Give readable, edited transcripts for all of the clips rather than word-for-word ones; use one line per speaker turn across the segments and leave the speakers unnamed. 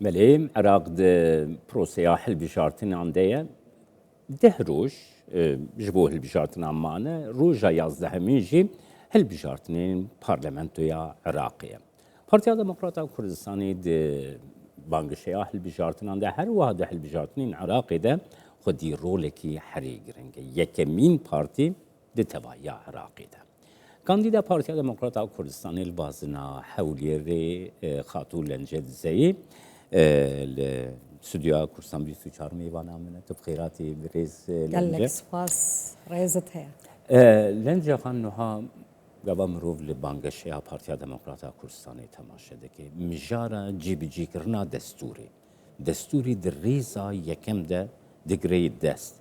ملیم عراق ده پروسیا هلبجارتن عندها ده روش جبوه هلبجارتن عمانه روجا 11 میجی هلبجارتنین پارلمانتویا عراقیه. پارتیا دموکراتا کردستانی ده بانگشیا هلبجارتن عندها هر واحد هلبجارتنین عراقی ده خودی رولکی حریگرنگه یکمین پارتی ده تبایا عراقی ده. کاندیدا پارتیا دموکراتا کردستانی البازنا حولیری خاتون لنجد زی الاستوديو كردستان 24 میوانه منه تبخيراتي بريز
لنجا سپاس ريزت هي
لنجا خانوها قبل مروف لبانگشيا پارتیا دموکراتا کردستانی تماشا دكي مجارة جي كرنا دستوري در ريزا يكم ده دقري دست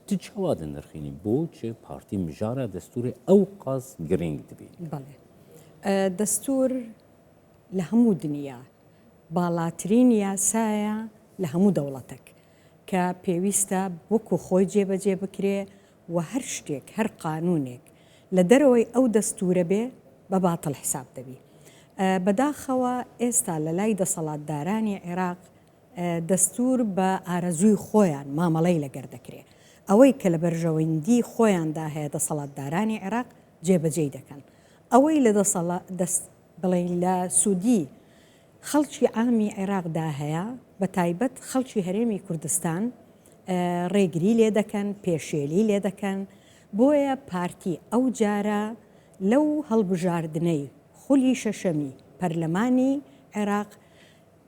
تجواد نرخيني بوچ پارتي مجارة دستوري اوقاز گرينگ دبي
بله دستور لهمو دنيا باڵاترین یاسایە لە هەموو دەوڵەتێک کە پێویستە وەکو خۆی جێبەجێ بکرێ و هەر شتێک هەر قانونێک لە دەرەوەی ئەو دەستورە بێ بە باتڵ حساب دەبی. بەداخەوە ئێستا لە لای دەسەڵاتدارانی عێراق دەستور بە ئارەزووی خۆیان مامەڵەی لەگەر دەکرێ. ئەوەی کە لە بەرژەوەندی خۆیاندا هەیە دەسەڵاتدارانی عێراق جێبەجێ دەکەن. ئەوەی بڵێن لە سوودی خەڵکی عامی عێراقدا هەیە بە تایبەت خەڵکی هەرێمی کوردستان ڕێگری لێ دەکەن پێشێلی لێ دەکەن بۆیە پارتی ئەو جارە لەو هەڵبژاردنەی خولی شەشەمی پەرلەمانی عێراق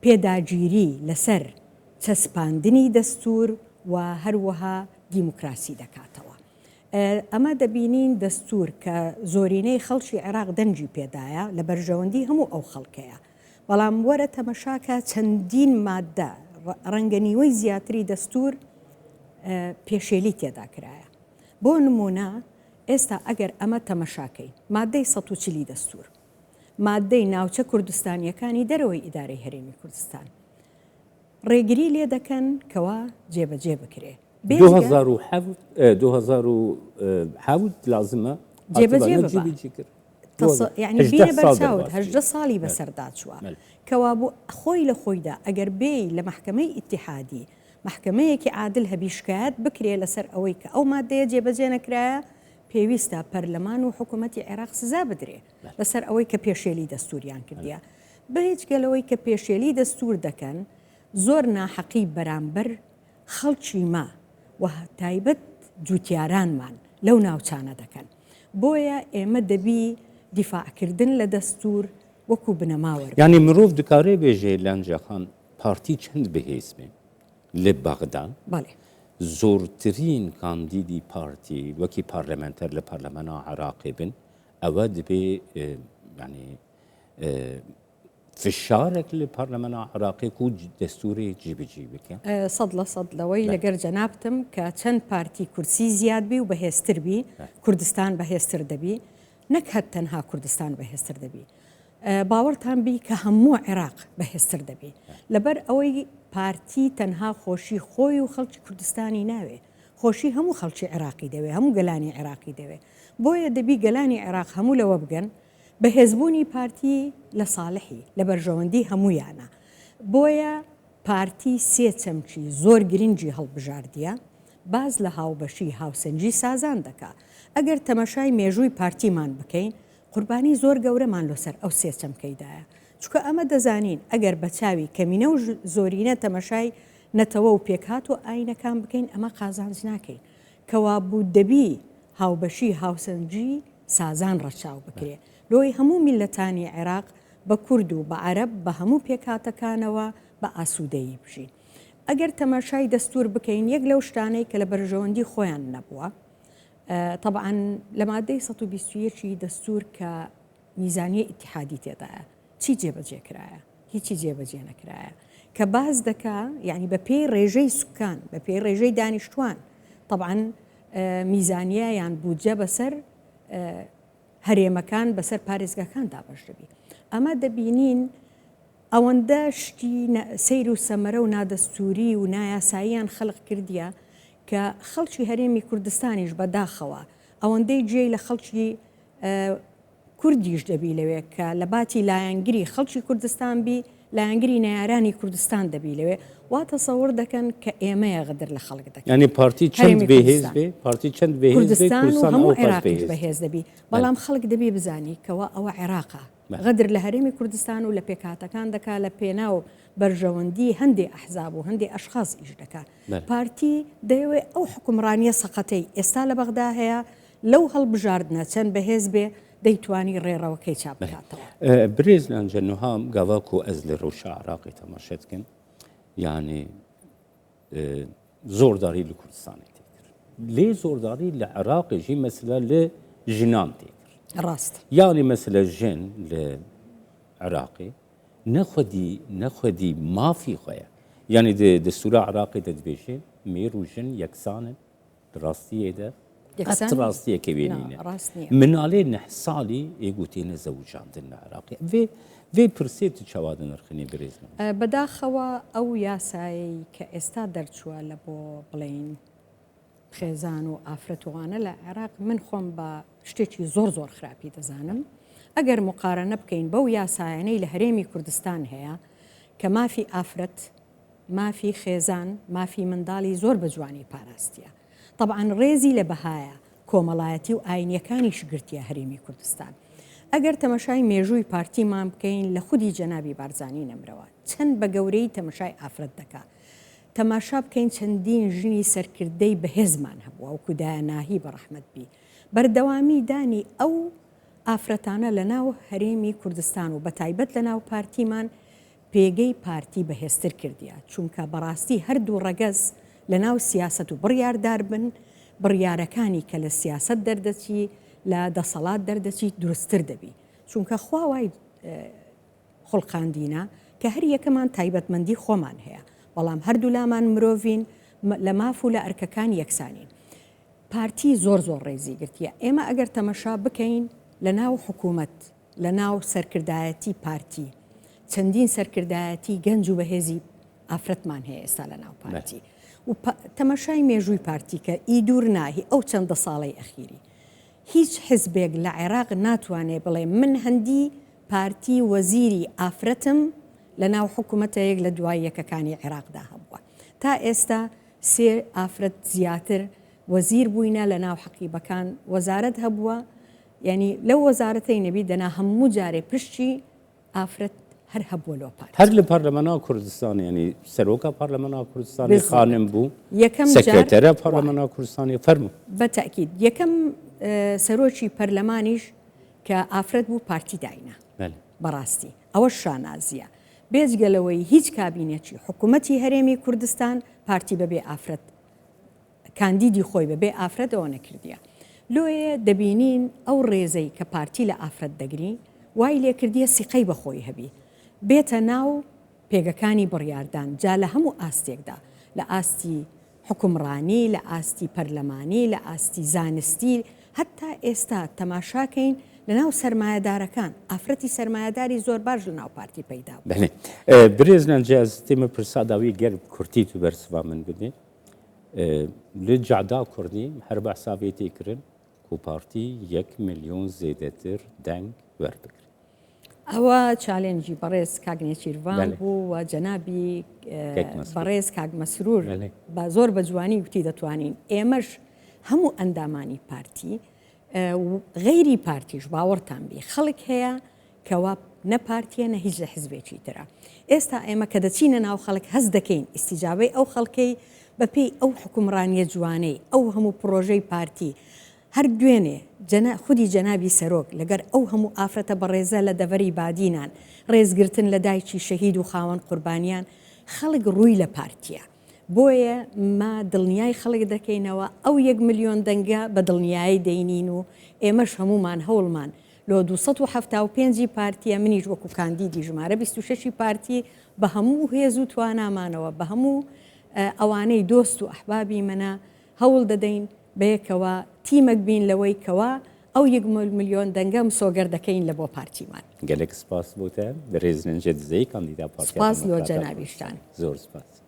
پێداگیری لەسەر چەسپاندنی دەستور و هەروەها دیموکراسی دەکاتەوە. ئەمە دەبینین دەستور کە زۆرینەی خەڵکی عێراق دەنجی پێدایە لە بەرژەوەندی هەموو ئەو خەڵکەیە. بەڵام وەرە تەمەشاکە چەندین مادە ڕەنگەنیوەی زیاتری دەستور پێشێلی تێدا کرایە. بۆ نمونە ئێستا ئەگەر ئەمە تەمەشاکەی مادەی 140 دەستور مادەی ناوچە کوردستانیەکانی دەرەوەی ئیدارەی هەرێمی کوردستان ڕێگری لێ دەکەن کەوا جێبەجێ بکرێ.
2007 لازمە
جێبەجێ بکرێ. یعنی بینە بەرچاوت 18 ساڵی بەسەردا چووە کەوا بوو خۆی لە خۆیدا ئەگەر بێ لە محکەمەی ئیتیحادی محکەمەیەکی عادل هەبی شکایەت بکرێ لەسەر ئەوەی کە ئەو مادەیە جێبەجێ نەکرایە پێویستە پەرلەمان و حکوومەتی عێراق سزا بدرێ لەسەر ئەوەی کە پێشێلی دەستوریان کردیە. بەهێچگەلەوەی کە پێشێلی دەستور دەکەن زۆر ناحەقی بەرامبەر خەڵکی ما و تایبەت جوتیارانمان لەو ناوچانە دەکەن. بۆیە ئێمە دەبی دیفاعکردن لە دەستور وەکو بنەماوە.
یعنی مرۆڤ دکارێ بێژێ لەنجەخان پارتی چەند بەهێزبێ لە بەغدا زۆرترین کاندیدی پارتی وەکی پارلەمەنتەر لە پەرلەمەنا عێراقی بن ئەوە دەبێ ینی فشارێک لە پەرلەمەنا عێراقی و دەستوری جێبەجێ بکە
100% لەوەی لەگەر جەنابتم کە چەند پارتی کورسی زیاد بی و بەهێزتر بی کوردستان بەهێزتر دەبی نەک هەر تەنها کوردستان بەهێزتر دەبی باوەڕتان بی کە هەموو عێراق بەهێزتر دەبی لەبەر ئەوەی پارتی تەنها خۆشی خۆی و خەڵکی کوردستانی ناوێ خۆشی هەموو خەڵکی عێراقی دەوێ هەموو گەلانی عێراقی دەوێ بۆیە دەبی گەلانی عێراق هەموو لەوە بگەن بەهێزبوونی پارتی لە ساڵحی لە بەرژەوەندی هەموویانە بۆیە پارتی سێ چەمچی زۆر گرنگی هەڵبژاردیە باز لە هاوبەشی هاوسەنجی سازان دەکا ئەگەر تەمەشای مێژووی پارتیمان بکەین قوربانی زۆر گەورەمان لەسەر ئەو سێ چەمکەیدایە چکە ئەمە دەزانین ئەگەر بەچاوی کەمینە و زۆرینە تەمەشای نەتەوە و پێکات و ئاینەکان بکەین ئەمە قازانج ناکەین کەوا بوو دەبی هاوبەشی هاوسەنجی سازان ڕەچاو بکرێ لۆی هەموو میلەتانی عێراق بە کورد و بە عەرەب بە هەموو پێکاتەکانەوە بە ئاسوودەیی بژین. ئەگەر تەماشای دەستور بکەین یەک لەو شتانەی کە لە بەرژەوەندی خۆیان نەبووە طبعاً لە مادەی 121 دەستور کە میزانیە ئیتیحادی تێدایە چی جێبەجێ کرایە هیچی جێبەجێ نەکرایە کە باز دەکا یعنی بە پێی ڕێژەی سوکان بە پێی ڕێژەی دانیشتوان طبعاً میزانیە یان بودجە بەسەر هەرێمەکان بەسەر پارێزگاکان دابەش دەبی ئەمە دەبینین ئەوەندە شتی سەیر و سەمەرە و نادەستوری و نایاساییان خەڵق کردیە کە خەڵکی هەرێمی کوردستانیش بەداخەوە ئەوەندەی گوێی لە خەڵکی کوردیش دەبی لەوێ کە لە باتی لایەنگری خەڵکی کوردستان بی لایەنگری نەیارانی کوردستان دەبی لەوێ وا تەسەوڕ دەکەن کە ئێمەیە غەدر لە خەڵک دەکەن
ینی پارتی چەند بەهێز بێ پارتی چەند بەهێز بێ
کوردستان و
کوردستان
هەموو
ئەو
عێراقیش
بەهێز
بەهێز دەبی بەڵام خەڵک دەبی بزانی کەوا ئەوە عێراقا غەدر لە هەرێمی کوردستان و لە پێکهاتەکان دەکا لە پێناو بەرژەوەندی هەندێک ئەحزاب و هەندێک ئەشخاص ئیش دەکات پارتی دەیەوێت ئەو حکومڕانیە سەقەتەی ئێستا لە بەغدا هەیە لەو هەڵبژاردنە چەند بەهێز بێ دەیتوانی ڕێڕەوەکەی چاپ بکاتەوە
برێز لە ئەنجەنوها گاواکو ئەز لە ڕەوشە عراقی تەماشەتکن یعنی زۆرداری لە کوردستانی تێکرد لێ زۆرداری لە عراقیژی مەسلە لە ژنان تێکرد
ڕاست
یعنی مەسلە ژن لە عراقی نەخودی مافی خۆیە یعنی دەستورە عراقی دەدبێژێ مێر و ژن یەکسانن ڕاستیێدە قەت ڕاستیەکە وێنینە مناڵێ نەحساڵی ئێگوتێنە زەوجاندن لە عراقی vê pirsê tu çawa di nirxînê birêzin
بەداخەوە ئەو یاسایی کە ئێستا دەرچووە لە بۆ بڵین خێزان و ئافرەتوانە لە عێراق من خۆم بە شتێکی زۆر خراپی دەزانم ئەگەر مقارنە بکەین بەو یاسایانەی لە هەرێمی کوردستان هەیە کە مافی ئافرەت مافی خێزان مافی منداڵی زۆر بە جوانی پاراستیە طبعاً ڕێزی لە بەهایە کۆمەڵایەتی و ئاینیەکانی شگرتیە هەرێمی کوردستان ئەگەر تەمەشای مێژووی پارتیمان بکەین لە خودی جەنابی بارزانی نەمرەوە چەند بە گەورەی تەمەشای ئافرەت دەکات تەماشا بکەین چەندین ژنی سەرکردەی بەهێزمان هەبووە و کودایەناهی بەڕەحمەت بی بەردەوامی دانی ئەو ئافرەتانە لە ناو هەرێمی کوردستان و بە تایبەت لە ناو پارتیمان پێگەی پارتی بەهێزتر کردیە چونکە بەڕاستی هەردوو ڕەگەز لە ناو سیاست و بڕیاردار بن بڕیارەکانی کە لە سیاست دەردەچی لە دەسەڵات دەردەچی دروستتر دەبی چونکە خوا وای خوڵقاندینە کە هەر یەکەمان تایبەتمەندی خۆمان هەیە بەڵام هەردوو لامان مرۆڤین لە ماف و لە ئەرکەکان یەکسانین پارتی زۆر ڕێزی گرتیە ئێمە ئەگەر تەمەشا بکەین لە ناو حکوومەت لە ناو سەرکردایەتی پارتی چەندین سەرکردایەتی گەنج و بەهێزی ئافرەتمان هەیە ئێستا لە ناو پارتی و تەمەشای مێژووی پارتی کە ئیدور ناهی ئەو چەندە ساڵی ئەخیری هیچ حزبێک لە عێراق ناتوانێت بڵێ من هەندی پارتی وەزیری ئافرەتم لە ناو حکوومەتەیەک لە دوای یەکەکانی عێراقدا هەبووە تا ئێستا سێ ئافرەت زیاتر وەزیر بووینە لە ناو حەقیبەکان وەزارەت هەبووە یعنی لەو وەزارەتەی نەبی دەنا هەموو جارێ پشتی ئافرەت هەر هەبووە لۆ پارتی
هەر لە پەرلەمەنا کوردستان ینی سەرۆکە پەرلەمەنا کوردستانی خانم بوو سەکرتەرە پەرلەمەنا کوردستانی فەرموو
بەتەکید یەکەم سەرۆکی پەرلەمانیش کە ئافرەت بوو پارتی داینە بەڕاستی ئەوە شانازیە بێجگەلەوەی هیچ کابینێکی حکوومەتی هەرێمی کوردستان پارتی بەبێ ئافرەت کاندیدی خۆی بەبێ ئافرەتەوە نەکردیە لۆیە دەبینین ئەو ڕێزەی کە پارتی لە ئافرەت دەگری وای لێکردیە سیقەی بەخۆی هەبی بێتە ناو پێگەکانی بڕیاردان جا لە هەموو ئاستێکدا لە ئاستی حکومڕانی لە ئاستی پەرلەمانی لە ئاستی زانستی هەتا ئێستا تەماشاکەین لە ناو سەرمایەدارەکان ئافرەتی سەرمایەداری زۆر باش لە ناو پارتی پەیدا
بوو برێزنان جیاز تێمە پرساداوی گەر کورتی تو بەرسوا من بدێ لە جعدا کوردی هەر بەحسابێتی کردن و پارتی 1 ملیۆن زێدەتر دەنگ وەربگرن
ئەوە چالێنجی بەڕێز کاگنێچیروان بوو و جەنابی بەڕێز کاگ مەسرور بە زۆر بە جوانی وتی دەتوانین ئێمەش هەموو ئەندامانی پارتی غەیری پارتیش باوەڕتان بێ خەڵک هەیە کەوا نە پارتیە نە هیچ لە حزبێکی ترە ئێستا ئێمە کە دەچینە ناو خەڵک هەست دەکەین ئیسیجابەی ئەو خەڵکەی بەپێی ئەو حکومڕانیە جوانەی ئەو هەموو پرۆژەی پارتی هەر دوێنێ خودی جەنابی سەرۆک لەگەر ئەو هەموو ئافرەتە بەڕێزە لە دەڤەری بادینان ڕێزگرتن لە دایکی شەهید و خاوەن قوربانیان خەڵک ڕووی لە پارتیە بۆیە ما دڵنیای خەڵک دەکەینەوە ئەو 1 ملیۆن دەنگە بە دڵنیایی دەینین و ئێمەش هەمومان هەوڵمان لۆ 275 پارتیە منیش وەکو کاندیدی ژمارە 26 پارتی بە هەموو هێز و توانامانەوە بە هەموو ئەوانەی دۆست و ئەحبابی منە هەوڵ دەدەین بەیەکەوە تیمەک بین لەوەی کەوا ئەو 1 ملیۆن دەنگەم سۆگەر دەکەین لە بۆ پارتیمان
گەلێک سپاس بۆتە برێزنجە دزەی کاندیدا پارتی
سپاس لۆ جەنابیشتان
زۆر سپاس